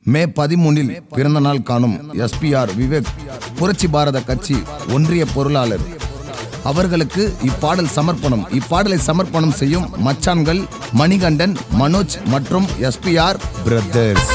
மே 13 பிறந்த நாள் காணும் SPR விவேக் புரட்சி பாரத கட்சி ஒன்றிய பொருளாளர் அவர்களுக்கு இப்பாடலை சமர்ப்பணம் செய்யும் மச்சான்கள் மணிகண்டன், மனோஜ் மற்றும் SPR பிரதர்ஸ்.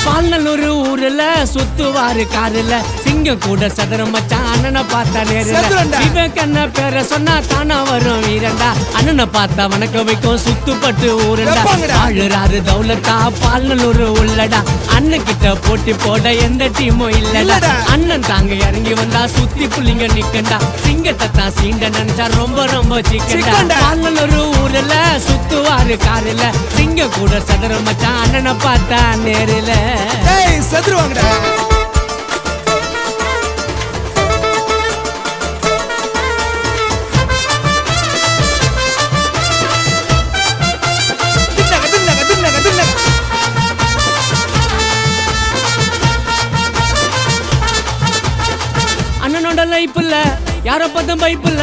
பால்நல்லூர் ஊர்ல சுத்துவாரு காருல சிங்கம் கூட சதுரம் மச்சான் அண்ணனை பார்த்தா நேருல விவேக் அண்ணன் பேரை சொன்னா தானா வரும் வீரண்டா அண்ணனை பார்த்தா வணக்க வைக்கும் சுத்துப்பட்டு ஊருண்டா ஆளுறாரு தௌலத்தா பால்நல்லூர் உள்ளடா அண்ணன் கிட்ட போட்டி போட எந்த டீமும் இல்லடா அண்ணன் தாங்க இறங்கி வந்தா சுத்தி புள்ளிங்க நிக்கண்டா சிங்கத்தை தான் சீண்ட நினைச்சா ரொம்ப ரொம்ப சிக்கண்டா பால்நல்லூர் ஊர்ல சுத்துவாரு காருல சிங்கம் கூட சதுரம் மச்சான் அண்ணனை பார்த்தா நேருல செத்துருவாங்கடா. அண்ணனோட லைஃப் இல்ல யாரோ பத்தம் பைப் இல்ல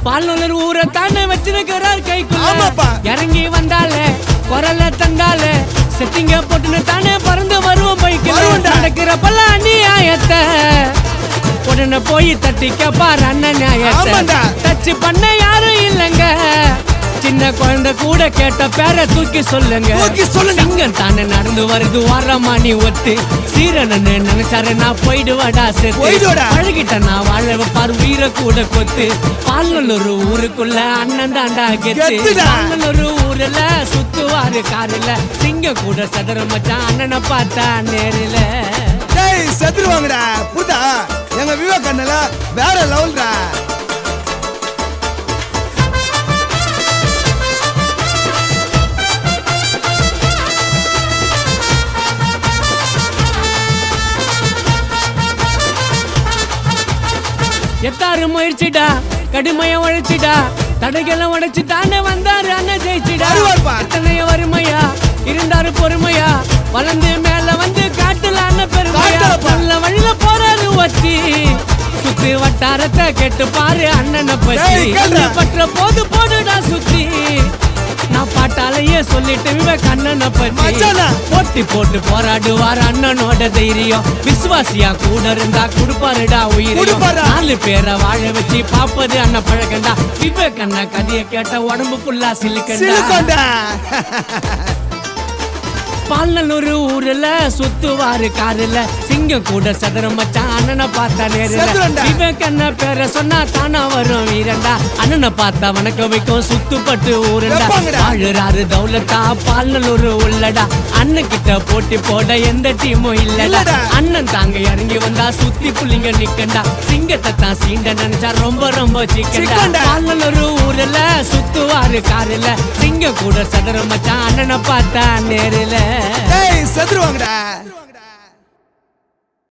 பால்நல்லூர் ஊரை தானே வச்சிருக்கிறார் கைக்குள்ள இறங்கி வந்தாலே குரல தந்தாலே செட்டிங்க போட்டுன்னு தானே பறந்து வருவோம் பைக்கில் நடக்கிற பல அநியாயத்தை உடனே போய் தட்டிக்க பாரு அண்ணன் நியாயத்தை டச்சு பண்ண யாரும் இல்லைங்க சின்ன குழந்தை கூட கேட்ட பேரை தூக்கி சொல்லுங்க சிங்கம் தானே நடந்து வருது வாரமானி ஒத்து சீரனன்னு நினைச்சாரு நான் போயிடுவாடா சேர்த்து பழகிட்ட நான் வாழ வைப்பாரு வீர கூட கொத்து பால்நல்லூர் ஊருக்குள்ள அண்ணன் தாண்டா கெத்து பால்நல்லூர் ஊர்ல சுத்துவாரு காருல சிங்கம் கூட சதுரம் மச்சான் அண்ணனை பார்த்தா நேரில செத்துருவாங்கடா. புதா எங்க விவேக் அண்ணல வேற லெவல்டா. எத்தாரு முயற்சிடா கடுமைய உழைச்சிடா தடைகளை உடைச்சு தானே வந்தாரு அண்ணன் ஜெயிச்சிடா எத்தனைய வறுமையா இருந்தாரு பொறுமையா வளர்ந்து மேல வந்து காட்டுல அண்ணன் பெருமையா நல்ல வழியில போறாரு வச்சி சுத்தி வட்டாரத்தை கேட்டு பாரு அண்ணனை பற்றி பற்ற போது போடுடா சுத்தி நான் பாட்டாலேயே சொல்லிட்டு விவேக் அண்ணனை பற்றி போட்டி போட்டு போராடுவார் அண்ணனோட தைரியம் விசுவாசியா கூட இருந்தா கொடுப்பாருடா உயிரையும் 4 பேரை வாழ வச்சு பாப்பது அண்ணன் பழகண்டா விவேக் அண்ணன் கதையை கேட்ட உடம்பு புல்லா சிலுக்கண்டா பால்நல்லூர் ஊர்ல சுத்துவாரு காருல சிங்கம் கூட சதுரம் மச்சான் அண்ணனை பார்த்தா நேருல விவேக் அண்ணன் பேரை சொன்னா தானா வரும் வீரண்டா அண்ணனை பார்த்தா வணக்க வைக்கும் சுத்துப்பட்டு ஊருண்டா ஆளுறாரு தௌலத்தா பால்நல்லூர் உள்ளடா அண்ணன் கிட்ட போட்டி போட எந்த டீமும் இல்லடா அண்ணன் தாங்க இறங்கி வந்தா சுத்தி புள்ளிங்க நிக்கண்டா சிங்கத்தை தான் சீண்ட நினைச்சா ரொம்ப ரொம்ப சிக்கண்டா பால்நல்லூர் ஊர்ல சுத்துவாரு காருல சிங்கம் கூட சதுரம் மச்சான் அண்ணனை பார்த்தா நேருல செத்துருவாங்கடா.